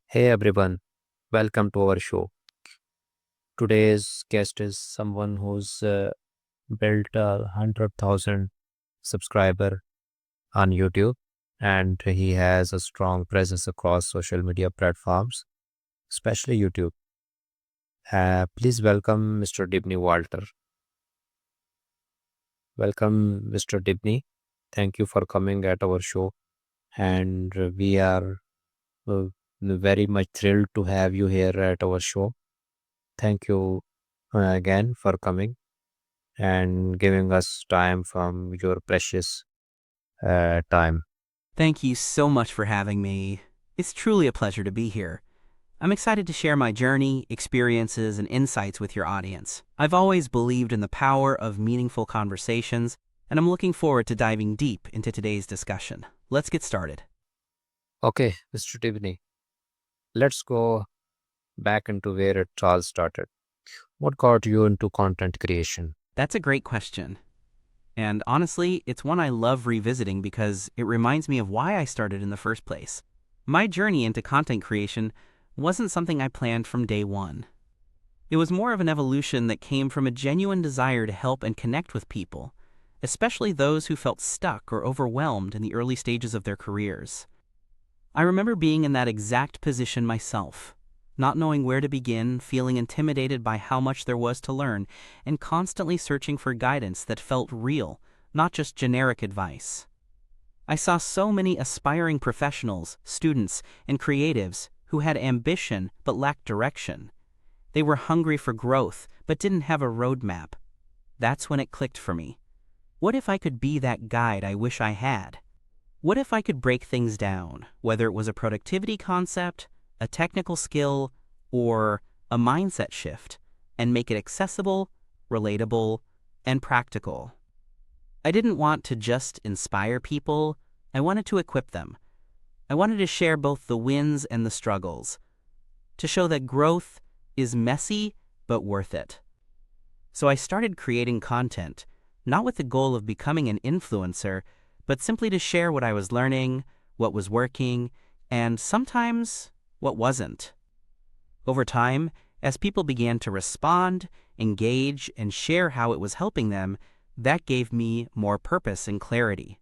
Hey everyone, welcome to our show. Today's guest is someone who's built 100,000 subscriber on YouTube, and he has a strong presence across social media platforms, especially YouTube. Please welcome Mr. Dibney Walter. Welcome, Mr. Dibney. Thank you for coming at our show, and we are uh, very much thrilled to have you here at our show. Thank you again for coming and giving us time from your precious time. Thank you so much for having me. It's truly a pleasure to be here. I'm excited to share my journey, experiences, and insights with your audience. I've always believed in the power of meaningful conversations, and I'm looking forward to diving deep into today's discussion. Let's get started. Okay, Mr. Tiffany, let's go back into where it all started. What got you into content creation? That's a great question. And honestly, it's one I love revisiting because it reminds me of why I started in the first place. My journey into content creation wasn't something I planned from day one. It was more of an evolution that came from a genuine desire to help and connect with people, especially those who felt stuck or overwhelmed in the early stages of their careers. I remember being in that exact position myself, not knowing where to begin, feeling intimidated by how much there was to learn, and constantly searching for guidance that felt real, not just generic advice. I saw so many aspiring professionals, students, and creatives who had ambition but lacked direction. They were hungry for growth but didn't have a roadmap. That's when it clicked for me. What if I could be that guide I wish I had? What if I could break things down, whether it was a productivity concept, a technical skill, or a mindset shift, and make it accessible, relatable, and practical? I didn't want to just inspire people, I wanted to equip them. I wanted to share both the wins and the struggles, to show that growth is messy but worth it. So I started creating content, not with the goal of becoming an influencer, but simply to share what I was learning, what was working, and sometimes what wasn't. Over time, as people began to respond, engage, and share how it was helping them, that gave me more purpose and clarity.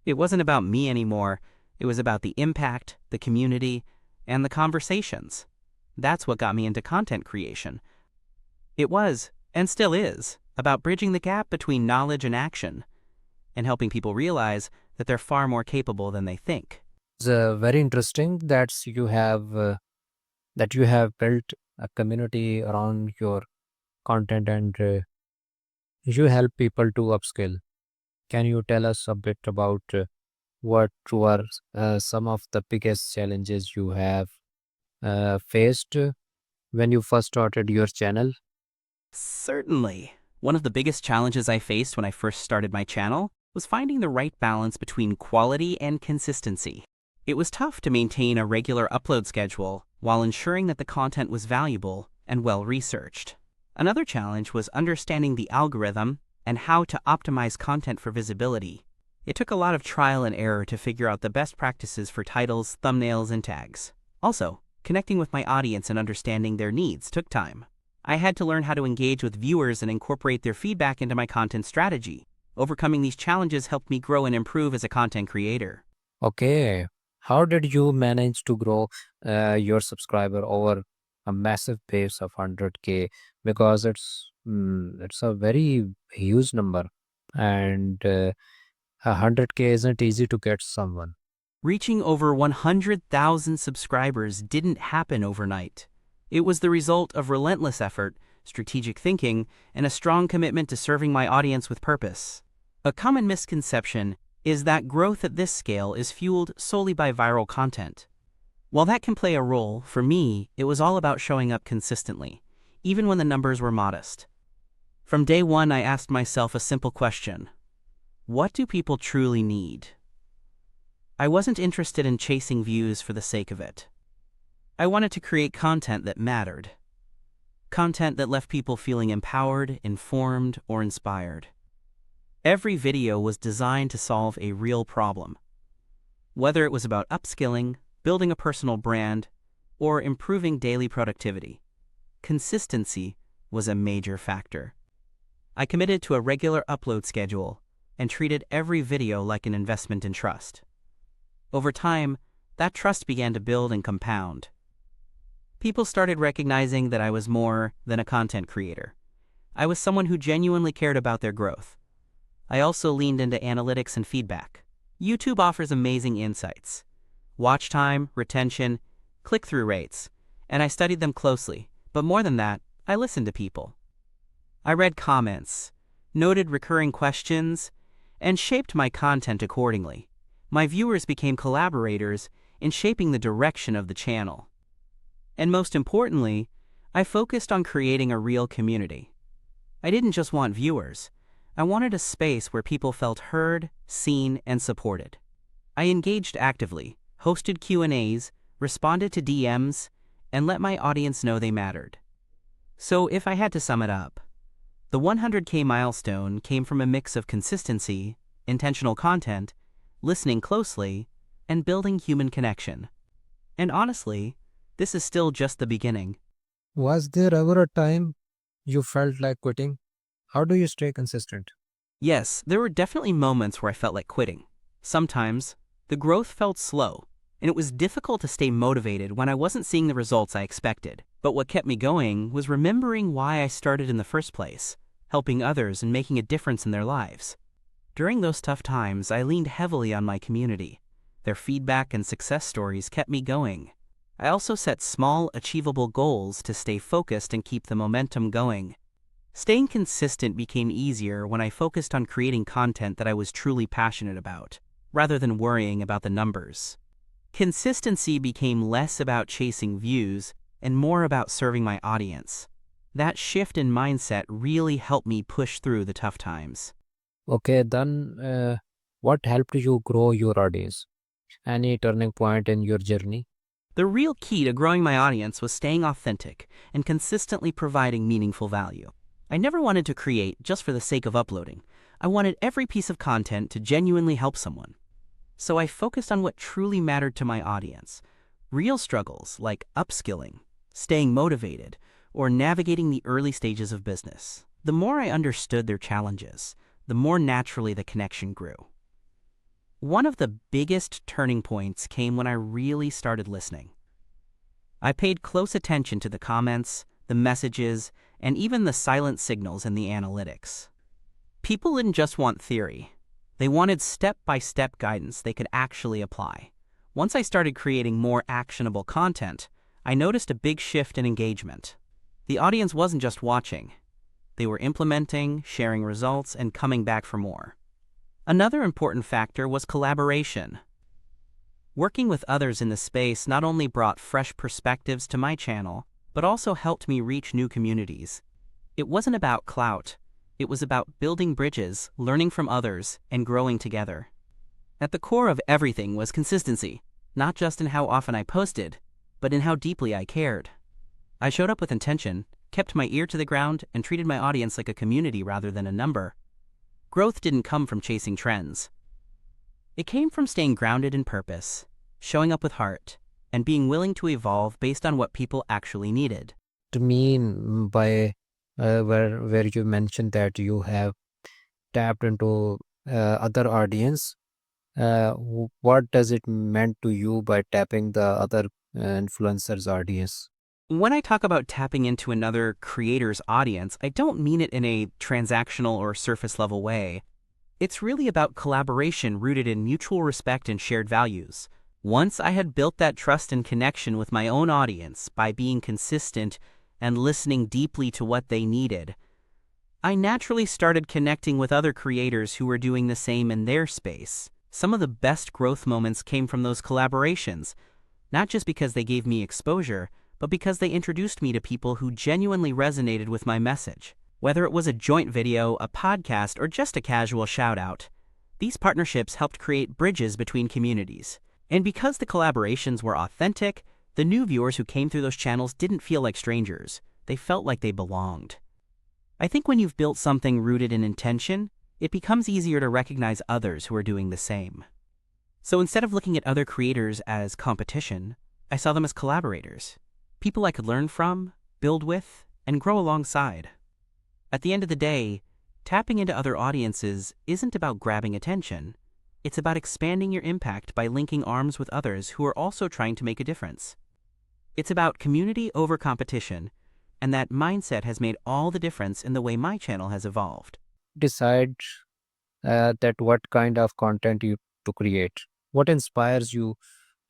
It wasn't about me anymore, it was about the impact, the community, and the conversations. That's what got me into content creation. It was, and still is, about bridging the gap between knowledge and action, and helping people realize that they're far more capable than they think. It's very interesting that you have built a community around your content and you help people to upskill. Can you tell us a bit about what were some of the biggest challenges you have faced when you first started your channel? Certainly. One of the biggest challenges I faced when I first started my channel was finding the right balance between quality and consistency. It was tough to maintain a regular upload schedule while ensuring that the content was valuable and well-researched. Another challenge was understanding the algorithm and how to optimize content for visibility. It took a lot of trial and error to figure out the best practices for titles, thumbnails, and tags. Also, connecting with my audience and understanding their needs took time. I had to learn how to engage with viewers and incorporate their feedback into my content strategy. Overcoming these challenges helped me grow and improve as a content creator. Okay. How did you manage to grow your subscriber over a massive base of 100K? Because it's a very huge number, and 100K isn't easy to get someone. Reaching over 100,000 subscribers didn't happen overnight. It was the result of relentless effort, strategic thinking, and a strong commitment to serving my audience with purpose. A common misconception is that growth at this scale is fueled solely by viral content. While that can play a role, for me, it was all about showing up consistently, even when the numbers were modest. From day one, I asked myself a simple question: what do people truly need? I wasn't interested in chasing views for the sake of it. I wanted to create content that mattered. Content that left people feeling empowered, informed, or inspired. Every video was designed to solve a real problem. Whether it was about upskilling, building a personal brand, or improving daily productivity. Consistency was a major factor. I committed to a regular upload schedule and treated every video like an investment in trust. Over time, that trust began to build and compound. People started recognizing that I was more than a content creator. I was someone who genuinely cared about their growth. I also leaned into analytics and feedback. YouTube offers amazing insights: watch time, retention, click-through rates, and I studied them closely. But more than that, I listened to people. I read comments, noted recurring questions, and shaped my content accordingly. My viewers became collaborators in shaping the direction of the channel. And most importantly, I focused on creating a real community. I didn't just want viewers. I wanted a space where people felt heard, seen, and supported. I engaged actively, hosted Q&As, responded to DMs, and let my audience know they mattered. So if I had to sum it up, the 100K milestone came from a mix of consistency, intentional content, listening closely, and building human connection. And honestly, this is still just the beginning. Was there ever a time you felt like quitting? How do you stay consistent? Yes, there were definitely moments where I felt like quitting. Sometimes, the growth felt slow, and it was difficult to stay motivated when I wasn't seeing the results I expected. But what kept me going was remembering why I started in the first place, helping others and making a difference in their lives. During those tough times, I leaned heavily on my community. Their feedback and success stories kept me going. I also set small, achievable goals to stay focused and keep the momentum going. Staying consistent became easier when I focused on creating content that I was truly passionate about, rather than worrying about the numbers. Consistency became less about chasing views and more about serving my audience. That shift in mindset really helped me push through the tough times. Okay, then what helped you grow your audience? Any turning point in your journey? The real key to growing my audience was staying authentic and consistently providing meaningful value. I never wanted to create just for the sake of uploading. I wanted every piece of content to genuinely help someone. So I focused on what truly mattered to my audience. Real struggles like upskilling, staying motivated, or navigating the early stages of business. The more I understood their challenges, the more naturally the connection grew. One of the biggest turning points came when I really started listening. I paid close attention to the comments, the messages, and even the silent signals in the analytics. People didn't just want theory. They wanted step-by-step guidance they could actually apply. Once I started creating more actionable content, I noticed a big shift in engagement. The audience wasn't just watching. They were implementing, sharing results, and coming back for more. Another important factor was collaboration. Working with others in the space not only brought fresh perspectives to my channel, but also helped me reach new communities. It wasn't about clout. It was about building bridges, learning from others, and growing together. At the core of everything was consistency, not just in how often I posted, but in how deeply I cared. I showed up with intention, kept my ear to the ground, and treated my audience like a community rather than a number. Growth didn't come from chasing trends. It came from staying grounded in purpose, showing up with heart, and being willing to evolve based on what people actually needed. To mean by where you mentioned that you have tapped into other audience, what does it meant to you by tapping the other influencers audience? When I talk about tapping into another creator's audience, I don't mean it in a transactional or surface level way. It's really about collaboration rooted in mutual respect and shared values. Once I had built that trust and connection with my own audience by being consistent and listening deeply to what they needed, I naturally started connecting with other creators who were doing the same in their space. Some of the best growth moments came from those collaborations, not just because they gave me exposure, but because they introduced me to people who genuinely resonated with my message. Whether it was a joint video, a podcast, or just a casual shout-out, these partnerships helped create bridges between communities. And because the collaborations were authentic, the new viewers who came through those channels didn't feel like strangers. They felt like they belonged. I think when you've built something rooted in intention, it becomes easier to recognize others who are doing the same. So instead of looking at other creators as competition, I saw them as collaborators, people I could learn from, build with, and grow alongside. At the end of the day, tapping into other audiences isn't about grabbing attention. It's about expanding your impact by linking arms with others who are also trying to make a difference. It's about community over competition, and that mindset has made all the difference in the way my channel has evolved. Decide that what kind of content you to create. What inspires you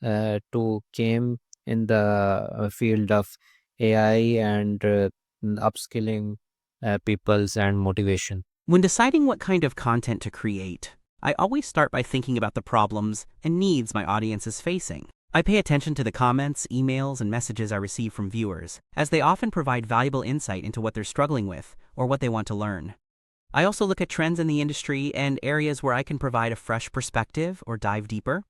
to came in the field of AI and upskilling peoples and motivation. When deciding what kind of content to create, I always start by thinking about the problems and needs my audience is facing. I pay attention to the comments, emails, and messages I receive from viewers, as they often provide valuable insight into what they're struggling with or what they want to learn. I also look at trends in the industry and areas where I can provide a fresh perspective or dive deeper.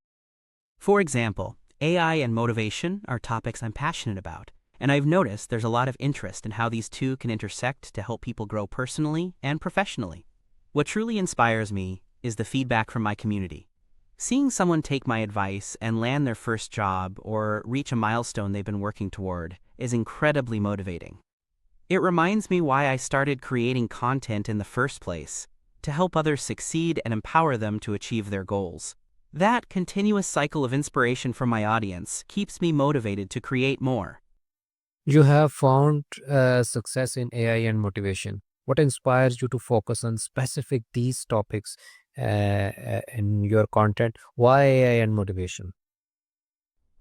For example, AI and motivation are topics I'm passionate about, and I've noticed there's a lot of interest in how these two can intersect to help people grow personally and professionally. What truly inspires me is the feedback from my community. Seeing someone take my advice and land their first job or reach a milestone they've been working toward is incredibly motivating. It reminds me why I started creating content in the first place, to help others succeed and empower them to achieve their goals. That continuous cycle of inspiration from my audience keeps me motivated to create more. You have found success in AI and motivation. What inspires you to focus on specific these topics in your content? Why AI and motivation?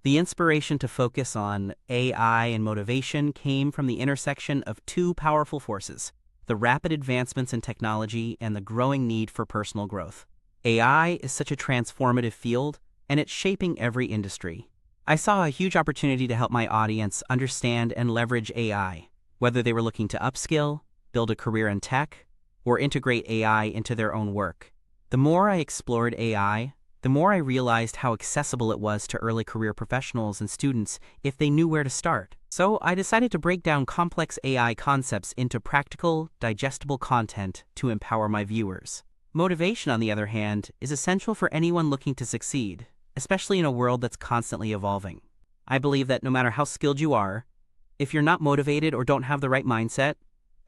The inspiration to focus on AI and motivation came from the intersection of two powerful forces: the rapid advancements in technology and the growing need for personal growth. AI is such a transformative field, and it's shaping every industry. I saw a huge opportunity to help my audience understand and leverage AI, whether they were looking to upskill, build a career in tech, or integrate AI into their own work. The more I explored AI, the more I realized how accessible it was to early career professionals and students if they knew where to start. So I decided to break down complex AI concepts into practical, digestible content to empower my viewers. Motivation, on the other hand, is essential for anyone looking to succeed, especially in a world that's constantly evolving. I believe that no matter how skilled you are, if you're not motivated or don't have the right mindset,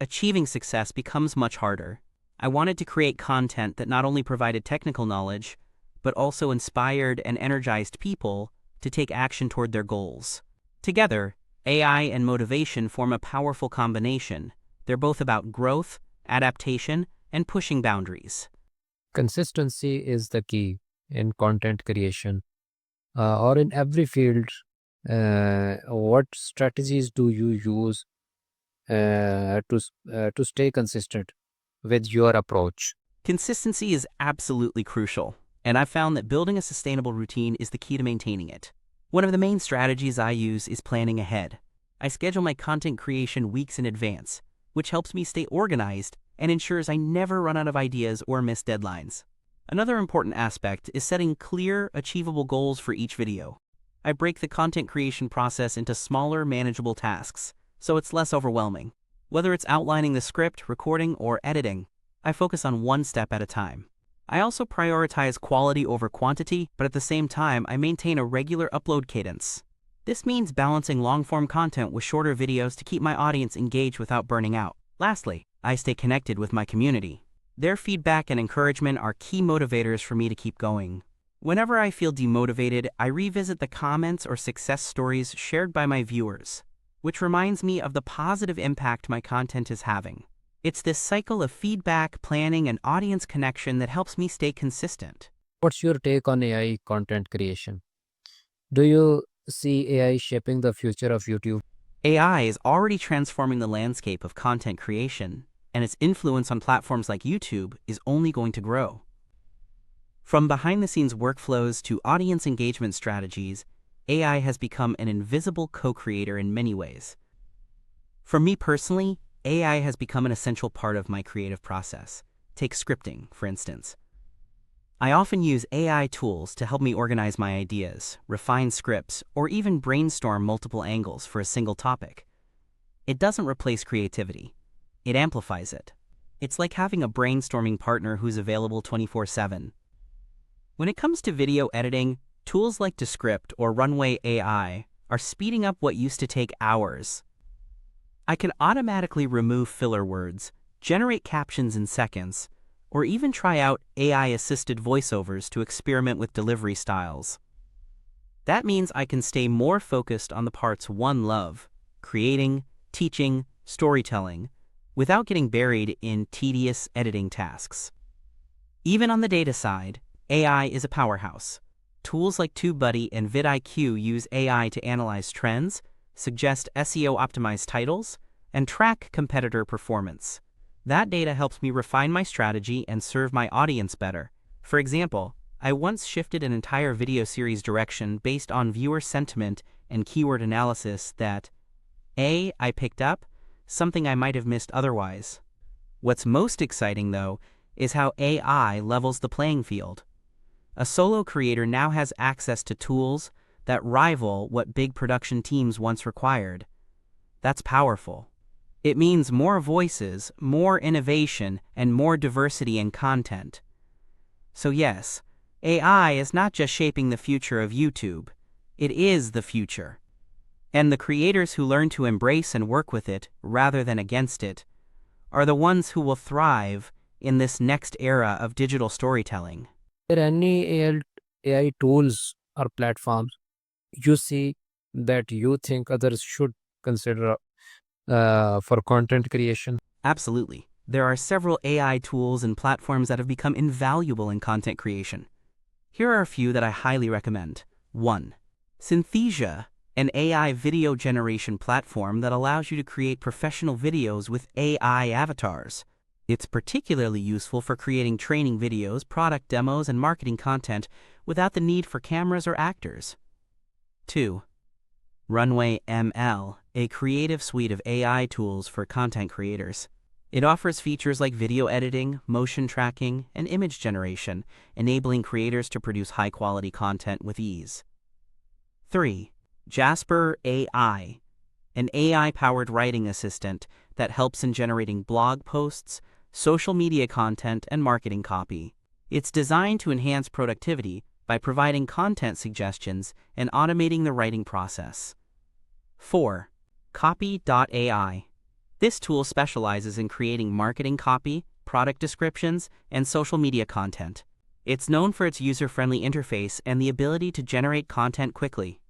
achieving success becomes much harder. I wanted to create content that not only provided technical knowledge, but also inspired and energized people to take action toward their goals. Together, AI and motivation form a powerful combination. They're both about growth, adaptation, and pushing boundaries. Consistency is the key in content creation or in every field. What strategies do you use to stay consistent with your approach? Consistency is absolutely crucial, and I've found that building a sustainable routine is the key to maintaining it. One of the main strategies I use is planning ahead. I schedule my content creation weeks in advance, which helps me stay organized and ensures I never run out of ideas or miss deadlines. Another important aspect is setting clear, achievable goals for each video. I break the content creation process into smaller, manageable tasks, so it's less overwhelming. Whether it's outlining the script, recording, or editing, I focus on one step at a time. I also prioritize quality over quantity, but at the same time, I maintain a regular upload cadence. This means balancing long-form content with shorter videos to keep my audience engaged without burning out. Lastly, I stay connected with my community. Their feedback and encouragement are key motivators for me to keep going. Whenever I feel demotivated, I revisit the comments or success stories shared by my viewers, which reminds me of the positive impact my content is having. It's this cycle of feedback, planning, and audience connection that helps me stay consistent. What's your take on AI content creation? Do you see AI shaping the future of YouTube? AI is already transforming the landscape of content creation, and its influence on platforms like YouTube is only going to grow. From behind-the-scenes workflows to audience engagement strategies, AI has become an invisible co-creator in many ways. For me personally, AI has become an essential part of my creative process. Take scripting, for instance. I often use AI tools to help me organize my ideas, refine scripts, or even brainstorm multiple angles for a single topic. It doesn't replace creativity. It amplifies it. It's like having a brainstorming partner who's available 24/7. When it comes to video editing, tools like Descript or Runway AI are speeding up what used to take hours. I can automatically remove filler words, generate captions in seconds, or even try out AI-assisted voiceovers to experiment with delivery styles. That means I can stay more focused on the parts one love, creating, teaching, storytelling, without getting buried in tedious editing tasks. Even on the data side, AI is a powerhouse. Tools like TubeBuddy and vidIQ use AI to analyze trends, suggest SEO-optimized titles, and track competitor performance. That data helps me refine my strategy and serve my audience better. For example, I once shifted an entire video series direction based on viewer sentiment and keyword analysis that I picked up, something I might have missed otherwise. What's most exciting, though, is how AI levels the playing field. A solo creator now has access to tools that rival what big production teams once required. That's powerful. It means more voices, more innovation, and more diversity in content. So yes, AI is not just shaping the future of YouTube. It is the future. And the creators who learn to embrace and work with it rather than against it are the ones who will thrive in this next era of digital storytelling. Are there any AI tools or platforms you see that you think others should consider for content creation? Absolutely. There are several AI tools and platforms that have become invaluable in content creation. Here are a few that I highly recommend. 1. Synthesia, an AI video generation platform that allows you to create professional videos with AI avatars. It's particularly useful for creating training videos, product demos, and marketing content without the need for cameras or actors. 2. Runway ML, a creative suite of AI tools for content creators. It offers features like video editing, motion tracking, and image generation, enabling creators to produce high-quality content with ease. 3. Jasper AI, an AI-powered writing assistant that helps in generating blog posts, social media content, and marketing copy. It's designed to enhance productivity by providing content suggestions and automating the writing process. 4. Copy.ai. This tool specializes in creating marketing copy, product descriptions, and social media content. It's known for its user-friendly interface and the ability to generate content quickly.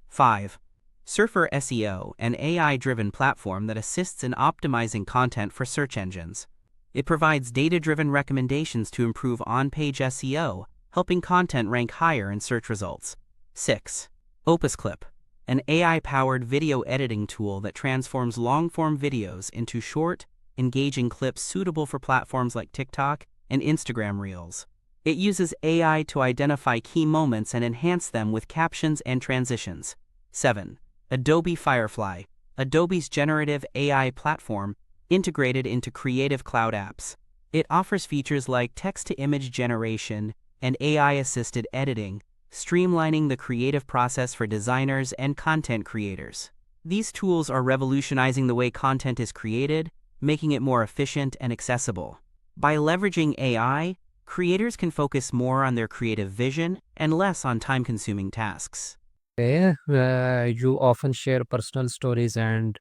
5. Surfer SEO, an AI-driven platform that assists in optimizing content for search engines. It provides data-driven recommendations to improve on-page SEO, helping content rank higher in search results. 6. OpusClip, an AI-powered video editing tool that transforms long-form videos into short, engaging clips suitable for platforms like TikTok and Instagram Reels. It uses AI to identify key moments and enhance them with captions and transitions. 7. Adobe Firefly, Adobe's generative AI platform integrated into Creative Cloud apps. It offers features like text-to-image generation and AI-assisted editing, streamlining the creative process for designers and content creators. These tools are revolutionizing the way content is created, making it more efficient and accessible. By leveraging AI, creators can focus more on their creative vision and less on time-consuming tasks. You often share personal stories and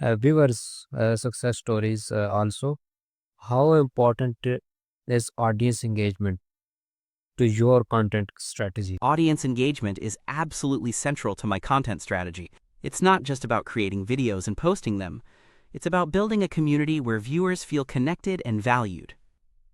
viewers' success stories also. How important is audience engagement to your content strategy? Audience engagement is absolutely central to my content strategy. It's not just about creating videos and posting them. It's about building a community where viewers feel connected and valued.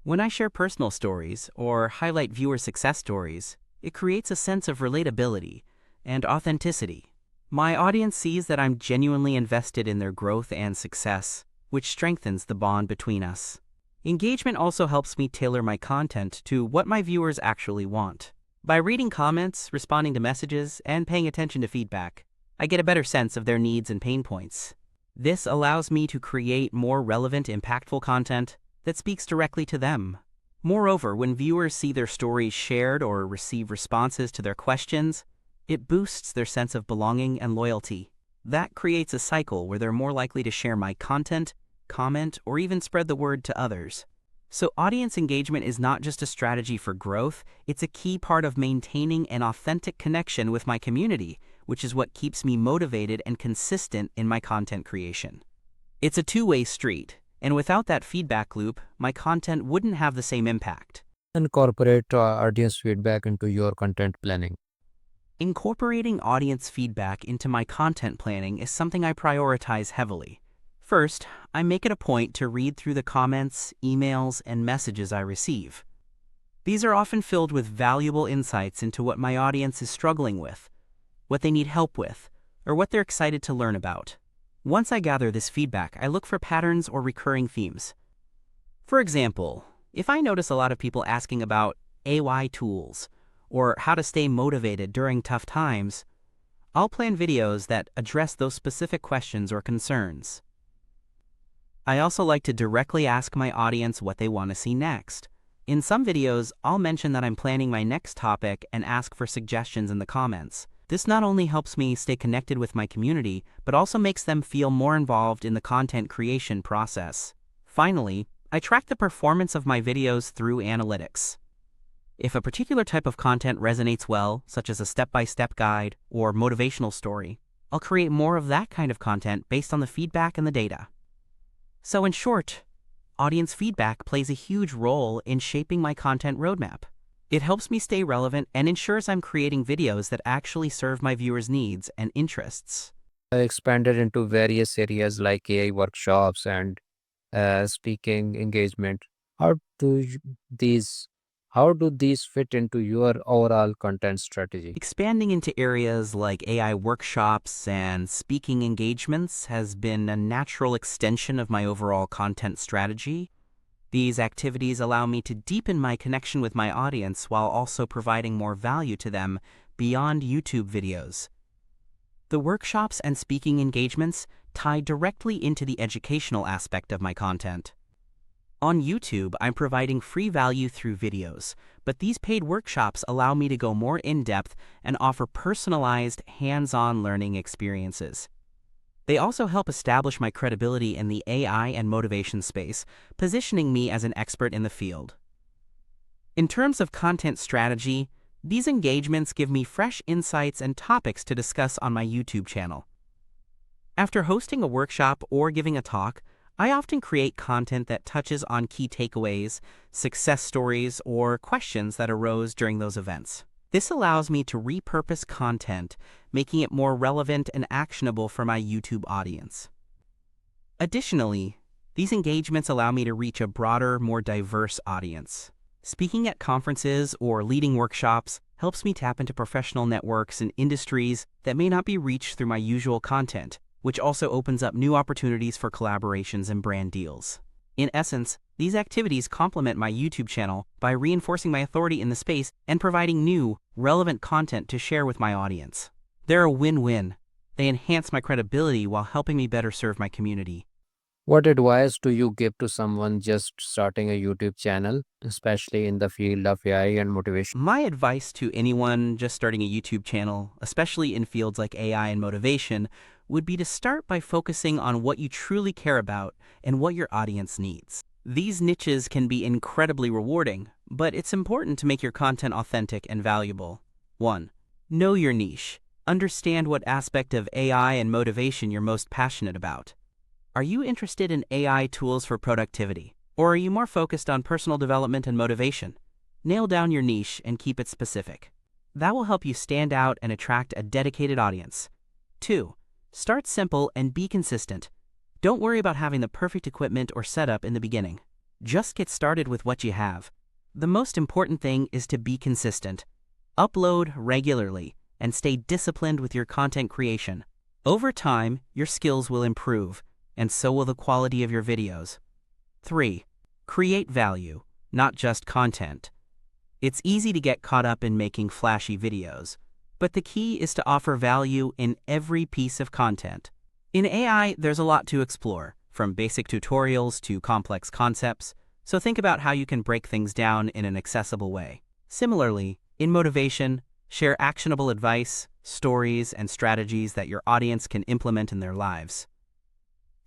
When I share personal stories or highlight viewer success stories, it creates a sense of relatability and authenticity. My audience sees that I'm genuinely invested in their growth and success, which strengthens the bond between us. Engagement also helps me tailor my content to what my viewers actually want. By reading comments, responding to messages, and paying attention to feedback, I get a better sense of their needs and pain points. This allows me to create more relevant, impactful content that speaks directly to them. Moreover, when viewers see their stories shared or receive responses to their questions, it boosts their sense of belonging and loyalty. That creates a cycle where they're more likely to share my content, comment, or even spread the word to others. So audience engagement is not just a strategy for growth, it's a key part of maintaining an authentic connection with my community, which is what keeps me motivated and consistent in my content creation. It's a two-way street, and without that feedback loop, my content wouldn't have the same impact. Incorporate audience feedback into your content planning. Incorporating audience feedback into my content planning is something I prioritize heavily. First, I make it a point to read through the comments, emails, and messages I receive. These are often filled with valuable insights into what my audience is struggling with, what they need help with, or what they're excited to learn about. Once I gather this feedback, I look for patterns or recurring themes. For example, if I notice a lot of people asking about AI tools or how to stay motivated during tough times, I'll plan videos that address those specific questions or concerns. I also like to directly ask my audience what they want to see next. In some videos, I'll mention that I'm planning my next topic and ask for suggestions in the comments. This not only helps me stay connected with my community, but also makes them feel more involved in the content creation process. Finally, I track the performance of my videos through analytics. If a particular type of content resonates well, such as a step-by-step guide or motivational story, I'll create more of that kind of content based on the feedback and the data. So in short, audience feedback plays a huge role in shaping my content roadmap. It helps me stay relevant and ensures I'm creating videos that actually serve my viewers' needs and interests. Expanded into various areas like AI workshops and speaking engagement. How do you- these how do these fit into your overall content strategy? Expanding into areas like AI workshops and speaking engagements has been a natural extension of my overall content strategy. These activities allow me to deepen my connection with my audience while also providing more value to them beyond YouTube videos. The workshops and speaking engagements tie directly into the educational aspect of my content. On YouTube, I'm providing free value through videos, but these paid workshops allow me to go more in-depth and offer personalized, hands-on learning experiences. They also help establish my credibility in the AI and motivation space, positioning me as an expert in the field. In terms of content strategy, these engagements give me fresh insights and topics to discuss on my YouTube channel. After hosting a workshop or giving a talk, I often create content that touches on key takeaways, success stories, or questions that arose during those events. This allows me to repurpose content, making it more relevant and actionable for my YouTube audience. Additionally, these engagements allow me to reach a broader, more diverse audience. Speaking at conferences or leading workshops helps me tap into professional networks and industries that may not be reached through my usual content, which also opens up new opportunities for collaborations and brand deals. In essence, these activities complement my YouTube channel by reinforcing my authority in the space and providing new, relevant content to share with my audience. They're a win-win. They enhance my credibility while helping me better serve my community. What advice do you give to someone just starting a YouTube channel, especially in the field of AI and motivation? My advice to anyone just starting a YouTube channel, especially in fields like AI and motivation, would be to start by focusing on what you truly care about and what your audience needs. These niches can be incredibly rewarding, but it's important to make your content authentic and valuable. 1. Know your niche. Understand what aspect of AI and motivation you're most passionate about. Are you interested in AI tools for productivity, or are you more focused on personal development and motivation? Nail down your niche and keep it specific. That will help you stand out and attract a dedicated audience. 2. Start simple and be consistent. Don't worry about having the perfect equipment or setup in the beginning. Just get started with what you have. The most important thing is to be consistent. Upload regularly and stay disciplined with your content creation. Over time, your skills will improve, and so will the quality of your videos. 3. Create value, not just content. It's easy to get caught up in making flashy videos, but the key is to offer value in every piece of content. In AI, there's a lot to explore, from basic tutorials to complex concepts, so think about how you can break things down in an accessible way. Similarly, in motivation, share actionable advice, stories, and strategies that your audience can implement in their lives.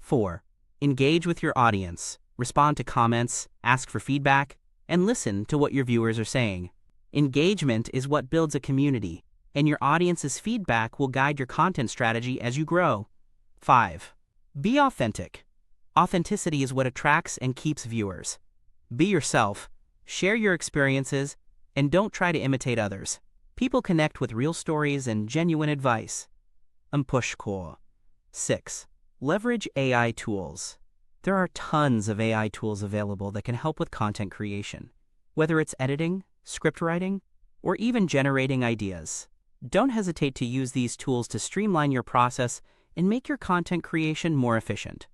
4. Engage with your audience, respond to comments, ask for feedback, and listen to what your viewers are saying. Engagement is what builds a community, and your audience's feedback will guide your content strategy as you grow. 5. Be authentic. Authenticity is what attracts and keeps viewers. Be yourself, share your experiences, and don't try to imitate others. People connect with real stories and genuine advice. Push core. 6. Leverage AI tools. There are tons of AI tools available that can help with content creation, whether it's editing, script writing, or even generating ideas. Don't hesitate to use these tools to streamline your process and make your content creation more efficient.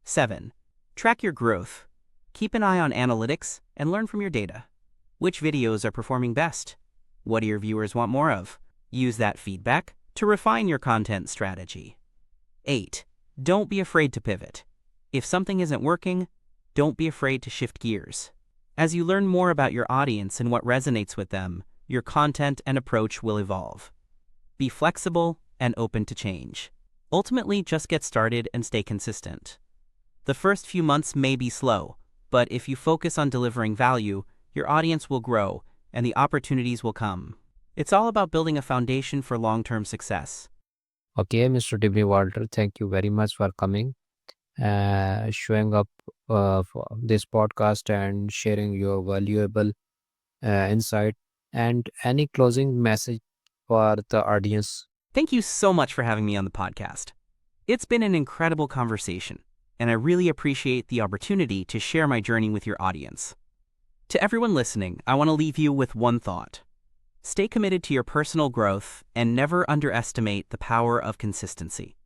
7. Track your growth. Keep an eye on analytics and learn from your data. Which videos are performing best? What do your viewers want more of? Use that feedback to refine your content strategy. 8. Don't be afraid to pivot. If something isn't working, don't be afraid to shift gears. As you learn more about your audience and what resonates with them, your content and approach will evolve. Be flexible and open to change. Ultimately, just get started and stay consistent. The first few months may be slow, but if you focus on delivering value, your audience will grow and the opportunities will come. It's all about building a foundation for long-term success. Okay, Mr. Dibney Walter, thank you very much for coming, showing up for this podcast and sharing your valuable insight. And any closing message for the audience? Thank you so much for having me on the podcast. It's been an incredible conversation, and I really appreciate the opportunity to share my journey with your audience. To everyone listening, I want to leave you with one thought. Stay committed to your personal growth and never underestimate the power of consistency.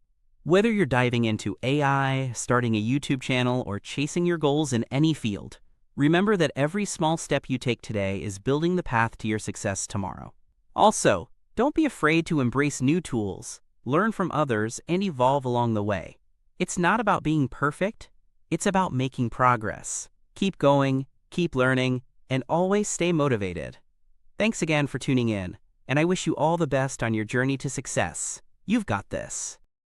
Whether you're diving into AI, starting a YouTube channel, or chasing your goals in any field, remember that every small step you take today is building the path to your success tomorrow. Also, don't be afraid to embrace new tools, learn from others, and evolve along the way. It's not about being perfect, it's about making progress. Keep going, keep learning, and always stay motivated. Thanks again for tuning in, and I wish you all the best on your journey to success. You've got this.